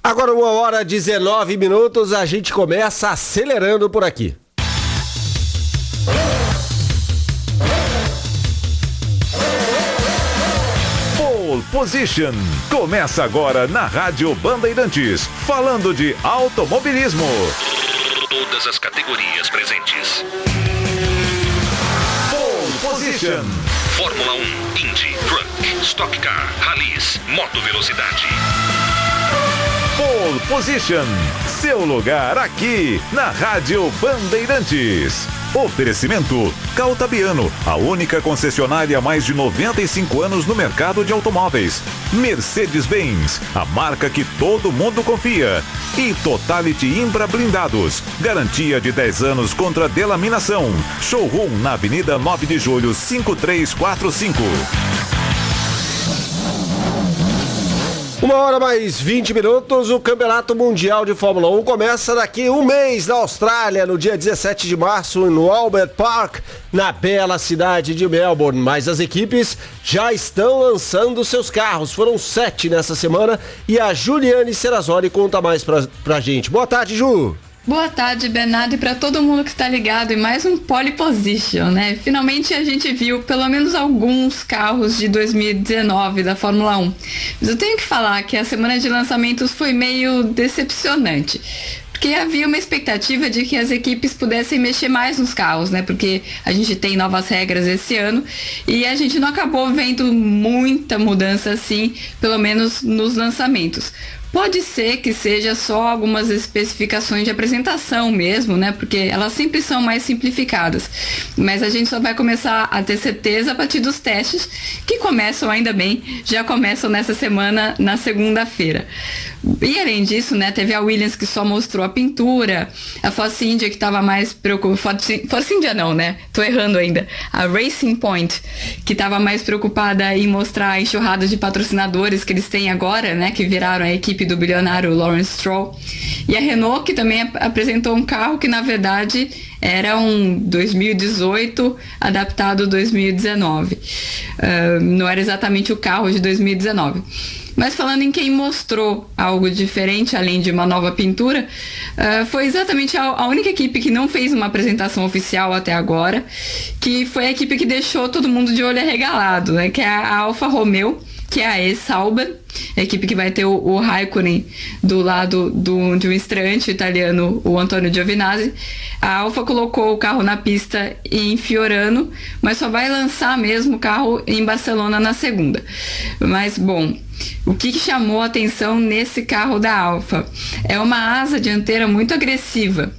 Agora 1h19, a gente começa acelerando por aqui. Pole Position começa agora na Rádio Bandeirantes, falando de automobilismo. Todas as categorias presentes. Pole Position. Fórmula 1, Indy, Truck, Stock Car, Rallys, Moto Velocidade. Pole Position, seu lugar aqui na Rádio Bandeirantes. Oferecimento Caltabiano, a única concessionária há mais de 95 anos no mercado de automóveis. Mercedes-Benz, a marca que todo mundo confia. E Totality Imbra Blindados, garantia de 10 anos contra delaminação. Showroom na Avenida 9 de Julho, 5345. 1h mais 20, o Campeonato Mundial de Fórmula 1 começa daqui um mês na Austrália, no dia 17 de março, no Albert Park, na bela cidade de Melbourne. Mas as equipes já estão lançando seus carros, foram 7 nessa semana, e a Juliane Serrazoli conta mais pra gente. Boa tarde, Ju! Boa tarde, Bernardo, e para todo mundo que está ligado em mais um Pole Position, né? Finalmente a gente viu pelo menos alguns carros de 2019 da Fórmula 1. Mas eu tenho que falar que a semana de lançamentos foi meio decepcionante. Porque havia uma expectativa de que as equipes pudessem mexer mais nos carros, né? Porque a gente tem novas regras esse ano e a gente não acabou vendo muita mudança assim, pelo menos nos lançamentos. Pode ser que seja só algumas especificações de apresentação mesmo, né? Porque elas sempre são mais simplificadas. Mas a gente só vai começar a ter certeza a partir dos testes, que começam, ainda bem, já começam nessa semana, na segunda-feira. E além disso, né, teve a Williams que só mostrou a pintura, a Force India que estava mais preocupada, Force India não, né, tô errando ainda, a Racing Point que estava mais preocupada em mostrar a enxurrada de patrocinadores que eles têm agora, né, que viraram a equipe do bilionário Lawrence Stroll, e a Renault que também apresentou um carro que na verdade era um 2018 adaptado 2019, não era exatamente o carro de 2019. Mas falando em quem mostrou algo diferente, além de uma nova pintura, foi exatamente a única equipe que não fez uma apresentação oficial até agora, que foi a equipe que deixou todo mundo de olho arregalado, né? Que é a Alfa Romeo, que é a ex-Sauber, a equipe que vai ter o Raikkonen do lado de um estreante italiano, o Antonio Giovinazzi. A Alfa colocou o carro na pista em Fiorano, mas só vai lançar mesmo o carro em Barcelona na segunda. Mas, bom, o que chamou a atenção nesse carro da Alfa? É uma asa dianteira muito agressiva.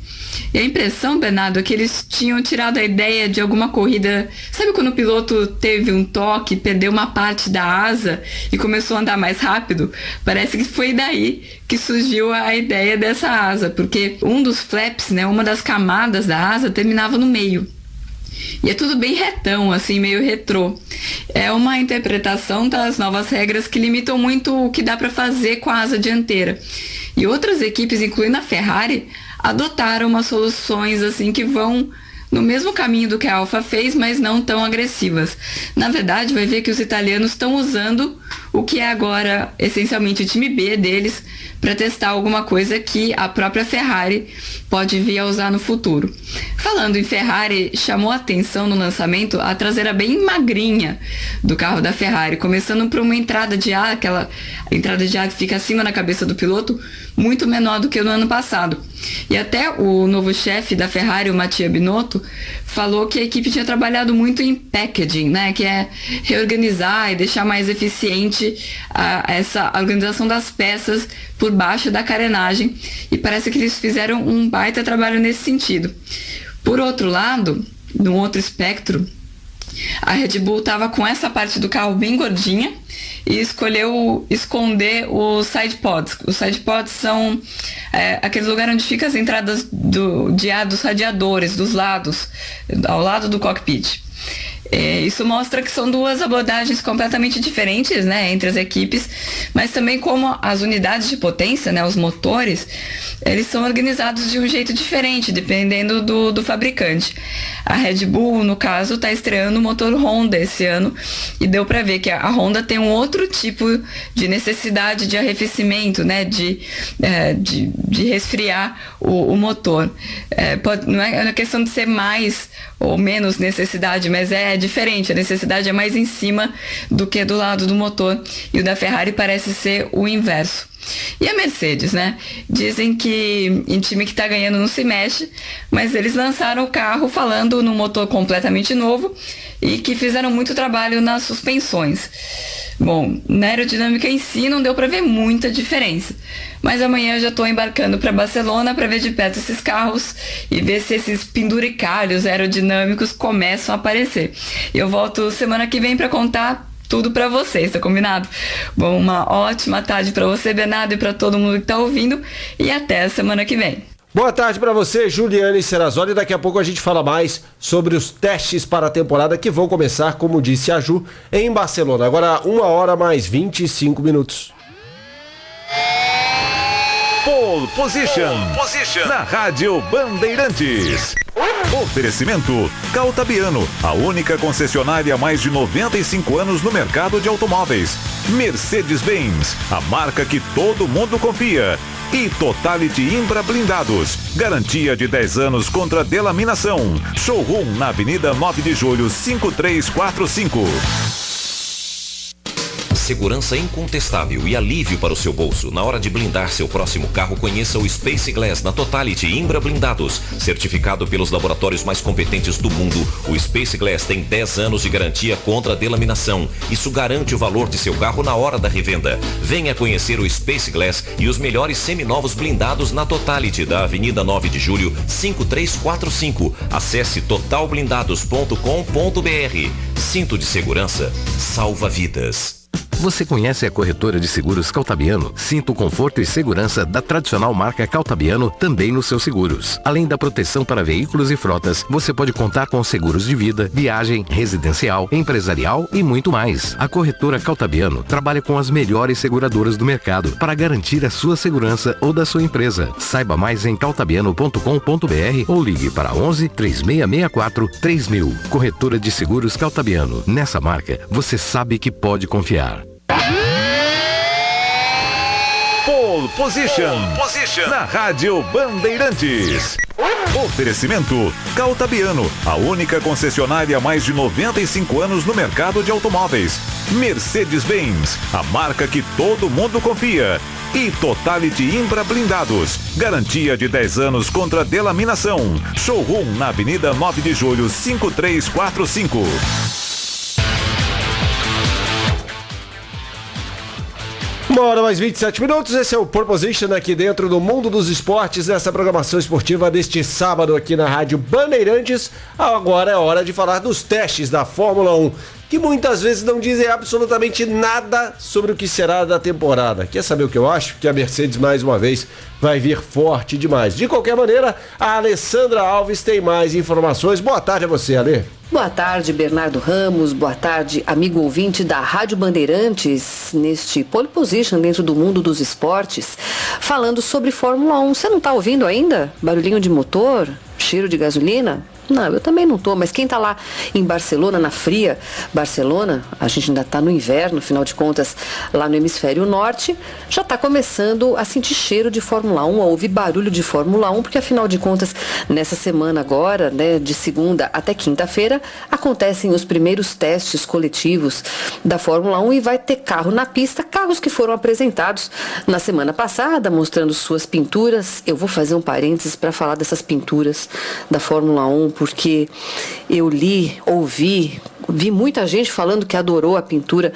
E a impressão, Bernardo, é que eles tinham tirado a ideia de alguma corrida. Sabe quando o piloto teve um toque, perdeu uma parte da asa e começou a andar mais rápido? Parece que foi daí que surgiu a ideia dessa asa, porque um dos flaps, né, uma das camadas da asa terminava no meio. E é tudo bem retão, assim, meio retrô. É uma interpretação das novas regras que limitam muito o que dá para fazer com a asa dianteira. E outras equipes, incluindo a Ferrari, adotaram umas soluções assim que vão no mesmo caminho do que a Alfa fez, mas não tão agressivas. Na verdade, vai ver que os italianos estão usando o que é agora essencialmente o time B deles para testar alguma coisa que a própria Ferrari pode vir a usar no futuro. Falando em Ferrari, chamou a atenção no lançamento a traseira bem magrinha do carro da Ferrari, começando por uma entrada de ar, aquela entrada de ar que fica acima da cabeça do piloto, muito menor do que no ano passado. E até o novo chefe da Ferrari, o Mattia Binotto, falou que a equipe tinha trabalhado muito em packaging, né, que é reorganizar e deixar mais eficiente essa organização das peças por baixo da carenagem, e parece que eles fizeram um baita trabalho nesse sentido. Por outro lado, num outro espectro, a Red Bull estava com essa parte do carro bem gordinha e escolheu esconder os side pods. Os side pods são aquele lugar onde ficam as entradas de ar dos radiadores, dos lados, ao lado do cockpit. Isso mostra que são duas abordagens completamente diferentes, né, entre as equipes, mas também como as unidades de potência, né, os motores, eles são organizados de um jeito diferente, dependendo do fabricante. A Red Bull, no caso, está estreando o motor Honda esse ano e deu para ver que a Honda tem um outro tipo de necessidade de arrefecimento, né, de resfriar o motor. Não é uma questão de ser mais ou menos necessidade, mas é diferente, a necessidade é mais em cima do que do lado do motor, e o da Ferrari parece ser o inverso. E a Mercedes, né? Dizem que em time que tá ganhando não se mexe, mas eles lançaram o carro falando no motor completamente novo e que fizeram muito trabalho nas suspensões. Bom, na aerodinâmica em si não deu para ver muita diferença, mas amanhã eu já estou embarcando para Barcelona para ver de perto esses carros e ver se esses penduricalhos aerodinâmicos começam a aparecer. Eu volto semana que vem para contar tudo para vocês, tá combinado? Bom, uma ótima tarde para você, Bernardo, e para todo mundo que tá ouvindo, e até a semana que vem. Boa tarde para você, Juliane Serrazoli. Daqui a pouco a gente fala mais sobre os testes para a temporada que vão começar, como disse a Ju, em Barcelona. Agora 1h mais 25. Pole Position. Na Rádio Bandeirantes. Oferecimento Caltabiano, a única concessionária há mais de 95 anos no mercado de automóveis. Mercedes-Benz, a marca que todo mundo confia. E Totality Imbra Blindados, garantia de 10 anos contra delaminação. Showroom na Avenida 9 de Julho, 5345. Segurança incontestável e alívio para o seu bolso. Na hora de blindar seu próximo carro, conheça o Space Glass na Totality Imbra Blindados. Certificado pelos laboratórios mais competentes do mundo, o Space Glass tem 10 anos de garantia contra a delaminação. Isso garante o valor de seu carro na hora da revenda. Venha conhecer o Space Glass e os melhores seminovos blindados na Totality, da Avenida 9 de Julho, 5345. Acesse totalblindados.com.br. Cinto de segurança salva vidas. Você conhece a corretora de seguros Caltabiano? Sinta o conforto e segurança da tradicional marca Caltabiano também nos seus seguros. Além da proteção para veículos e frotas, você pode contar com seguros de vida, viagem, residencial, empresarial e muito mais. A corretora Caltabiano trabalha com as melhores seguradoras do mercado para garantir a sua segurança ou da sua empresa. Saiba mais em caltabiano.com.br ou ligue para 11 3664 3000. Corretora de seguros Caltabiano. Nessa marca, você sabe que pode confiar. Pole Position. Na Rádio Bandeirantes. Oferecimento Caltabiano, a única concessionária há mais de 95 anos no mercado de automóveis. Mercedes-Benz, a marca que todo mundo confia. E Totality Imbra Blindados, garantia de 10 anos contra delaminação. Showroom na Avenida 9 de Julho, 5345. 1h mais 27. Esse é o Pole Position aqui dentro do mundo dos esportes, nessa programação esportiva deste sábado aqui na Rádio Bandeirantes. Agora é hora de falar dos testes da Fórmula 1, que muitas vezes não dizem absolutamente nada sobre o que será da temporada. Quer saber o que eu acho? Que a Mercedes, mais uma vez, vai vir forte demais. De qualquer maneira, a Alessandra Alves tem mais informações. Boa tarde a você, Ale. Boa tarde, Bernardo Ramos. Boa tarde, amigo ouvinte da Rádio Bandeirantes, neste Pole Position dentro do mundo dos esportes, falando sobre Fórmula 1. Você não está ouvindo ainda? Barulhinho de motor? Cheiro de gasolina? Não, eu também não tô, mas quem tá lá em Barcelona, na fria Barcelona, a gente ainda tá no inverno, afinal de contas, lá no hemisfério norte, já tá começando a sentir cheiro de Fórmula 1, a ouvir barulho de Fórmula 1, porque afinal de contas, nessa semana agora, né, de segunda até quinta-feira, acontecem os primeiros testes coletivos da Fórmula 1 e vai ter carro na pista, carros que foram apresentados na semana passada, mostrando suas pinturas. Eu vou fazer um parênteses para falar dessas pinturas da Fórmula 1, porque eu vi muita gente falando que adorou a pintura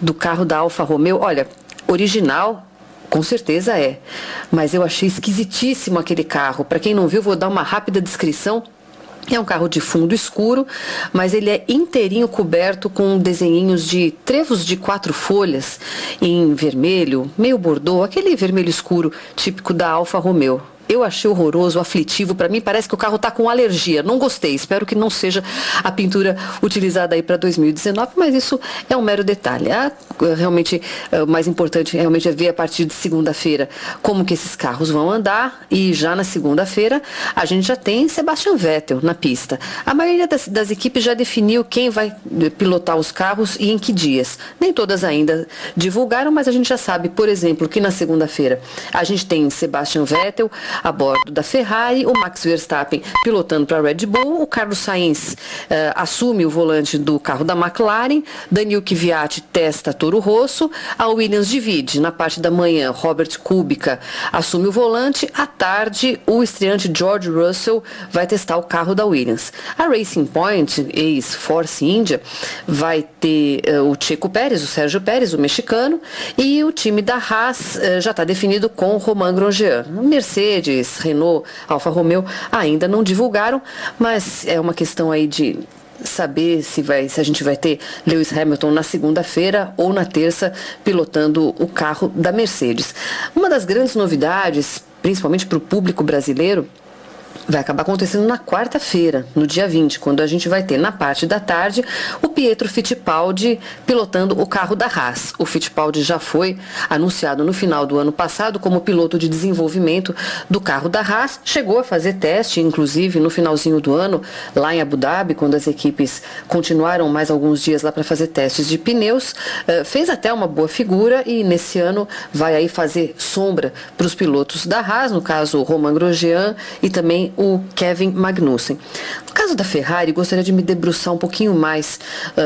do carro da Alfa Romeo. Olha, original, com certeza é, mas eu achei esquisitíssimo aquele carro. Para quem não viu, vou dar uma rápida descrição. É um carro de fundo escuro, mas ele é inteirinho coberto com desenhinhos de trevos de 4 folhas em vermelho, meio bordô, aquele vermelho escuro típico da Alfa Romeo. eu achei horroroso, aflitivo. Para mim parece que o carro está com alergia. Não gostei. Espero que não seja a pintura utilizada aí para 2019, mas isso é um mero detalhe. Realmente, o mais importante realmente é ver a partir de segunda-feira como que esses carros vão andar, e já na segunda-feira a gente já tem Sebastian Vettel na pista. A maioria das equipes já definiu quem vai pilotar os carros e em que dias. Nem todas ainda divulgaram, mas a gente já sabe, por exemplo, que na segunda-feira a gente tem Sebastian Vettel a bordo da Ferrari, o Max Verstappen pilotando para a Red Bull, o Carlos Sainz assume o volante do carro da McLaren, Daniil Kvyat testa Toro Rosso, a Williams divide. Na parte da manhã, Robert Kubica assume o volante, à tarde o estreante George Russell vai testar o carro da Williams. A Racing Point, ex-Force India, vai ter o Checo Pérez, o Sérgio Pérez, o mexicano, e o time da Haas já está definido com Romain Grosjean. Mercedes, Renault, Alfa Romeo ainda não divulgaram, mas é uma questão aí de saber se a gente vai ter Lewis Hamilton na segunda-feira ou na terça pilotando o carro da Mercedes. Uma das grandes novidades, principalmente para o público brasileiro, vai acabar acontecendo na quarta-feira, no dia 20, quando a gente vai ter, na parte da tarde, o Pietro Fittipaldi pilotando o carro da Haas. O Fittipaldi já foi anunciado no final do ano passado como piloto de desenvolvimento do carro da Haas. Chegou a fazer teste, inclusive, no finalzinho do ano, lá em Abu Dhabi, quando as equipes continuaram mais alguns dias lá para fazer testes de pneus. Fez até uma boa figura e nesse ano vai aí fazer sombra para os pilotos da Haas, no caso o Romain Grosjean e também o Kevin Magnussen. No caso da Ferrari, gostaria de me debruçar um pouquinho mais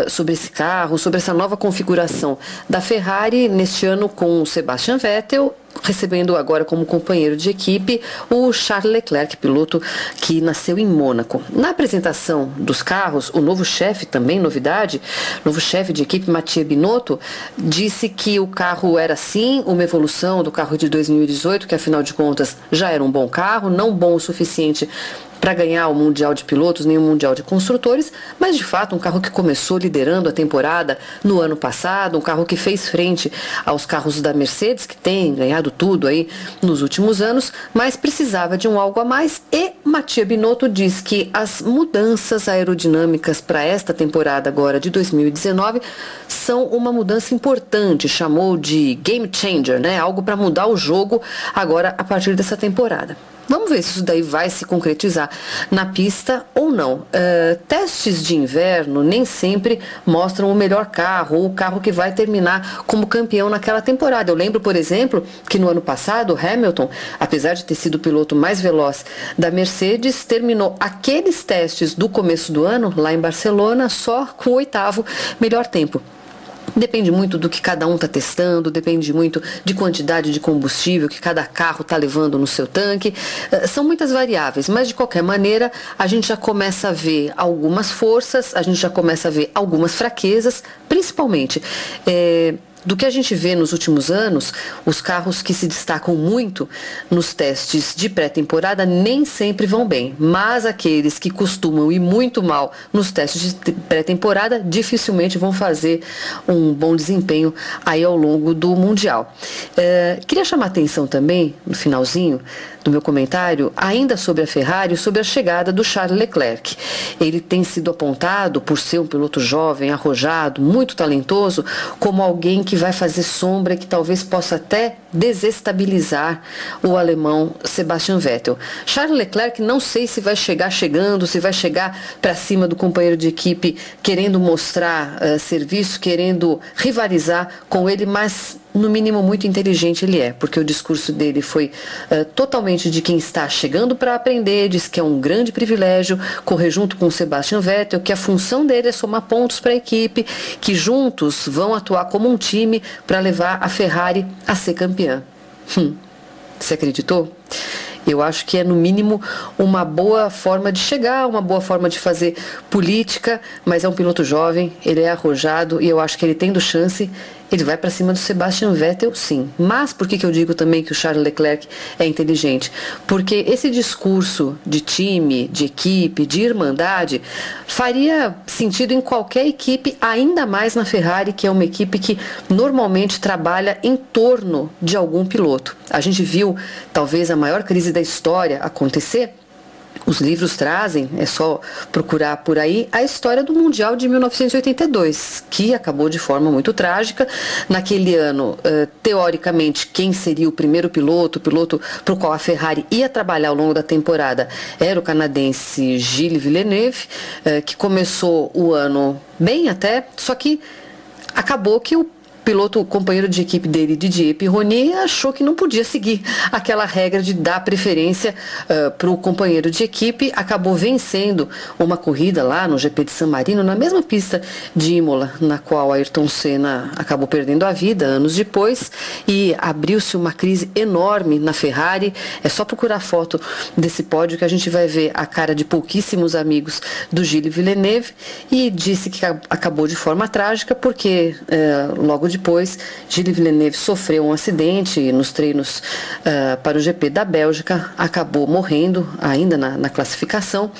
sobre esse carro, sobre essa nova configuração da Ferrari neste ano com o Sebastian Vettel, recebendo agora como companheiro de equipe o Charles Leclerc, piloto que nasceu em Mônaco. Na apresentação dos carros, o novo chefe, também novidade, novo chefe de equipe, Mattia Binotto, disse que o carro era sim uma evolução do carro de 2018, que afinal de contas já era um bom carro, não bom o suficiente para ganhar o Mundial de Pilotos, nem o Mundial de Construtores, mas de fato um carro que começou liderando a temporada no ano passado, um carro que fez frente aos carros da Mercedes, que tem ganhado tudo aí nos últimos anos, mas precisava de um algo a mais, e Mattia Binotto diz que as mudanças aerodinâmicas para esta temporada agora de 2019 são uma mudança importante, chamou de game changer, né? Algo para mudar o jogo agora a partir dessa temporada. Vamos ver se isso daí vai se concretizar na pista ou não. Testes de inverno nem sempre mostram o melhor carro ou o carro que vai terminar como campeão naquela temporada. Eu lembro, por exemplo, que no ano passado o Hamilton, apesar de ter sido o piloto mais veloz da Mercedes, terminou aqueles testes do começo do ano, lá em Barcelona, só com o 8º melhor tempo. Depende muito do que cada um está testando, depende muito de quantidade de combustível que cada carro está levando no seu tanque. São muitas variáveis, mas de qualquer maneira a gente já começa a ver algumas forças, a gente já começa a ver algumas fraquezas, principalmente do que a gente vê nos últimos anos. Os carros que se destacam muito nos testes de pré-temporada nem sempre vão bem, mas aqueles que costumam ir muito mal nos testes de pré-temporada dificilmente vão fazer um bom desempenho aí ao longo do Mundial. Queria chamar a atenção também, no finalzinho do meu comentário, ainda sobre a Ferrari, sobre a chegada do Charles Leclerc. Ele tem sido apontado, por ser um piloto jovem, arrojado, muito talentoso, como alguém que vai fazer sombra e que talvez possa até desestabilizar o alemão Sebastian Vettel. Charles Leclerc não sei se vai chegar chegando, se vai chegar para cima do companheiro de equipe querendo mostrar serviço, querendo rivalizar com ele, mas no mínimo muito inteligente ele é, porque o discurso dele foi totalmente de quem está chegando para aprender, diz que é um grande privilégio correr junto com o Sebastian Vettel, que a função dele é somar pontos para a equipe, que juntos vão atuar como um time para levar a Ferrari a ser campeã. Você acreditou? Eu acho que é, no mínimo, uma boa forma de chegar, uma boa forma de fazer política, mas é um piloto jovem, ele é arrojado e eu acho que ele tendo chance, ele vai para cima do Sebastian Vettel, sim. Mas por que eu digo também que o Charles Leclerc é inteligente? Porque esse discurso de time, de equipe, de irmandade, faria sentido em qualquer equipe, ainda mais na Ferrari, que é uma equipe que normalmente trabalha em torno de algum piloto. A gente viu talvez a maior crise da história acontecer. Os livros trazem, é só procurar por aí, a história do Mundial de 1982, que acabou de forma muito trágica. Naquele ano, teoricamente, quem seria o primeiro piloto, o piloto para o qual a Ferrari ia trabalhar ao longo da temporada, era o canadense Gilles Villeneuve, que começou o ano bem até, só que acabou que o piloto, o companheiro de equipe dele, Didier Pironi, achou que não podia seguir aquela regra de dar preferência para o companheiro de equipe, acabou vencendo uma corrida lá no GP de San Marino, na mesma pista de Imola, na qual Ayrton Senna acabou perdendo a vida anos depois, e abriu-se uma crise enorme na Ferrari. É só procurar a foto desse pódio que a gente vai ver a cara de pouquíssimos amigos do Gilles Villeneuve, e disse que acabou de forma trágica porque logo depois, Gilles Villeneuve sofreu um acidente nos treinos para o GP da Bélgica, acabou morrendo ainda na classificação,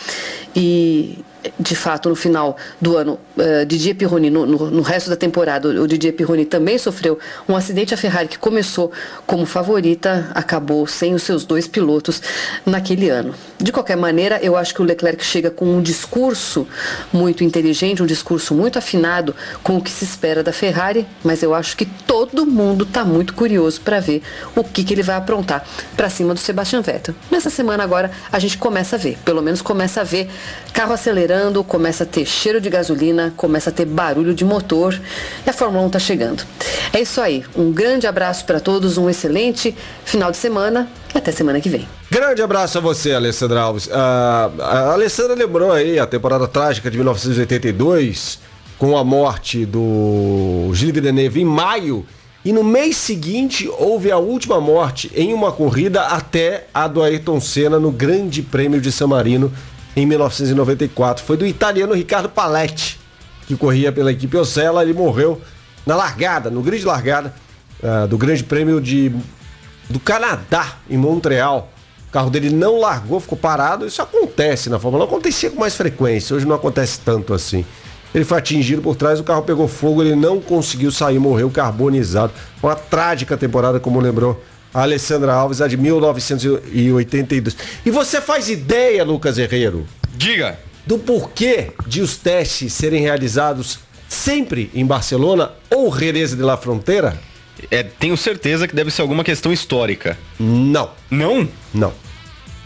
e de fato no final do ano, Didier Pironi, no resto da temporada, o Didier Pironi também sofreu um acidente. A Ferrari, que começou como favorita, acabou sem os seus 2 pilotos naquele ano. De qualquer maneira, eu acho que o Leclerc chega com um discurso muito inteligente, um discurso muito afinado com o que se espera da Ferrari, mas eu acho que todo mundo está muito curioso para ver o que ele vai aprontar para cima do Sebastian Vettel. Nessa semana agora a gente começa a ver, pelo menos começa a ver carro acelerando, começa a ter cheiro de gasolina, começa a ter barulho de motor, e a Fórmula 1 está chegando. É isso aí, um grande abraço para todos, um excelente final de semana e até semana que vem. Grande abraço a você, Alessandra Alves. A Alessandra lembrou aí a temporada trágica de 1982, com a morte do Gilles Villeneuve em maio, e no mês seguinte houve a última morte em uma corrida até a do Ayrton Senna no Grande Prêmio de San Marino em 1994. Foi do italiano Riccardo Paletti, que corria pela equipe Ocella. Ele morreu na largada, no grid de largada do Grande Prêmio do Canadá, em Montreal. O carro dele não largou, ficou parado. Isso acontece na Fórmula 1, acontecia com mais frequência, hoje não acontece tanto assim. Ele foi atingido por trás, o carro pegou fogo, ele não conseguiu sair, morreu carbonizado. Uma trágica temporada, como lembrou a Alessandra Alves, a de 1982. E você faz ideia, Lucas Herrero? Diga! Do porquê de os testes serem realizados sempre em Barcelona ou Jerez de la Frontera? Tenho certeza que deve ser alguma questão histórica. Não. Não? Não.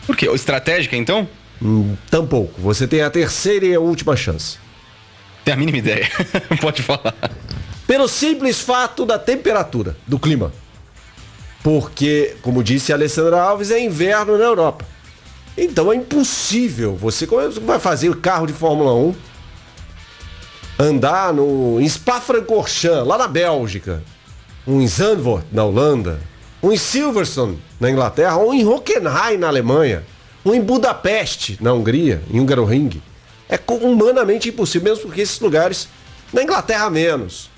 Por quê? Estratégica, então? Tampouco. Você tem a terceira e a última chance. Tenho a mínima ideia. Pode falar. Pelo simples fato da temperatura, do clima. Porque, como disse a Alessandra Alves, é inverno na Europa. Então é impossível você, como vai fazer o carro de Fórmula 1, andar em Spa-Francorchamps, lá na Bélgica, em Zandvoort, na Holanda, em Silverstone, na Inglaterra, ou em Hockenheim, na Alemanha, ou em Budapeste, na Hungria, em Hungaroring. É humanamente impossível, mesmo porque esses lugares, na Inglaterra menos,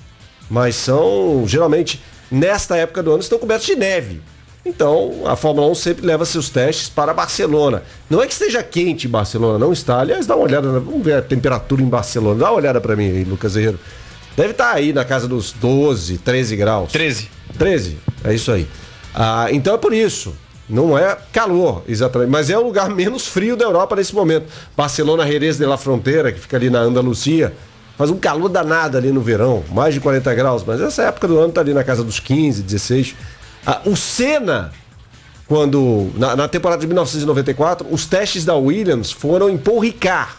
mas são, geralmente, nesta época do ano, estão cobertos de neve. Então, a Fórmula 1 sempre leva seus testes para Barcelona. Não é que esteja quente em Barcelona, não está. Aliás, dá uma olhada, vamos ver a temperatura em Barcelona. Dá uma olhada para mim aí, Lucas Herrero. Deve estar aí na casa dos 12, 13 graus. 13. 13, é isso aí. Então é por isso. Não é calor, exatamente, mas é o lugar menos frio da Europa nesse momento. Barcelona, Jerez de la Frontera, que fica ali na Andalucia, faz um calor danado ali no verão, mais de 40 graus, mas essa época do ano tá ali na casa dos 15, 16. O Senna, quando na temporada de 1994, os testes da Williams foram em Paul Ricard,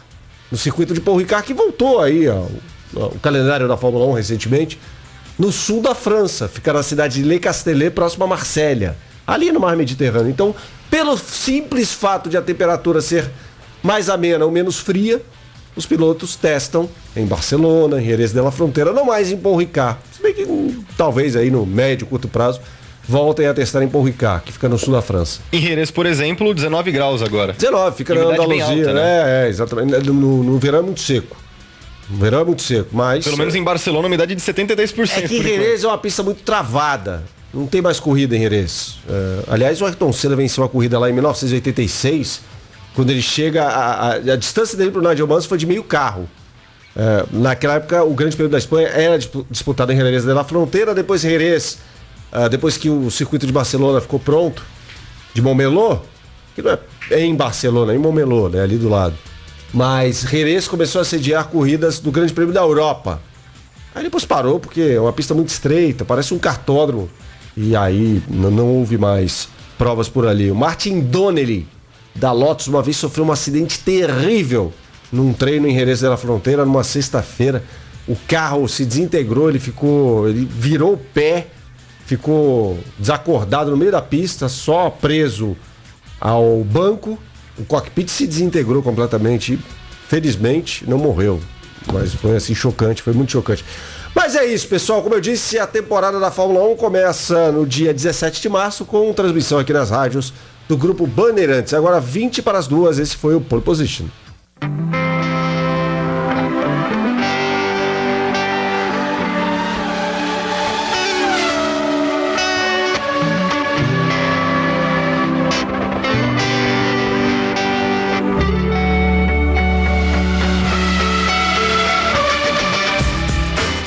no circuito de Paul Ricard, que voltou aí o calendário da Fórmula 1 recentemente, no sul da França, fica na cidade de Le Castellet, próximo a Marsella, ali no mar Mediterrâneo. Então, pelo simples fato de a temperatura ser mais amena ou menos fria, os pilotos testam em Barcelona, em Jerez de la Frontera, não mais em Paul Ricard. Se bem que talvez aí no médio, curto prazo, voltem a testar em Paul Ricard, que fica no sul da França. Em Jerez, por exemplo, 19 graus agora. 19, fica na Andaluzia, alta, né? Exatamente. No verão é muito seco. O verão é muito seco, mas... Pelo menos em Barcelona, uma umidade de 73%. É que Jerez é uma pista muito travada. Não tem mais corrida em Jerez. Aliás, o Ayrton Senna venceu uma corrida lá em 1986, quando ele chega... A distância dele pro Nigel Mansell foi de meio carro. Naquela época, o Grande Prêmio da Espanha era disputado em Jerez de la Frontera, depois Jerez, depois que o circuito de Barcelona ficou pronto, de Montmeló, que não é em Barcelona, é em Montmeló, né, ali do lado. Mas Jerez começou a sediar corridas do Grande Prêmio da Europa. Aí depois parou, porque é uma pista muito estreita, parece um cartódromo. E aí não houve mais provas por ali. O Martin Donnelly, da Lotus, uma vez sofreu um acidente terrível num treino em Jerez de la Frontera, numa sexta-feira. O carro se desintegrou, ele virou o pé, ficou desacordado no meio da pista, só preso ao banco. O cockpit se desintegrou completamente e, felizmente, não morreu. Mas foi assim chocante, foi muito chocante. Mas é isso, pessoal. Como eu disse, a temporada da Fórmula 1 começa no dia 17 de março com transmissão aqui nas rádios do Grupo Bandeirantes. Agora 20 para as 2, esse foi o Pole Position.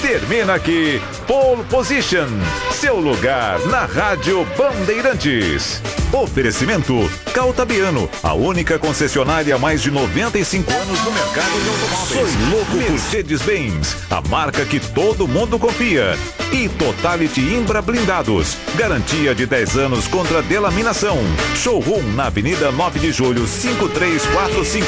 Termina aqui Pole Position, seu lugar na Rádio Bandeirantes. Oferecimento Caltabiano, a única concessionária há mais de 95 anos no mercado de automóveis. Sou louco por Mercedes-Benz, a marca que todo mundo confia. E Totality Imbra Blindados, garantia de 10 anos contra delaminação. Showroom na Avenida 9 de Julho, 5345.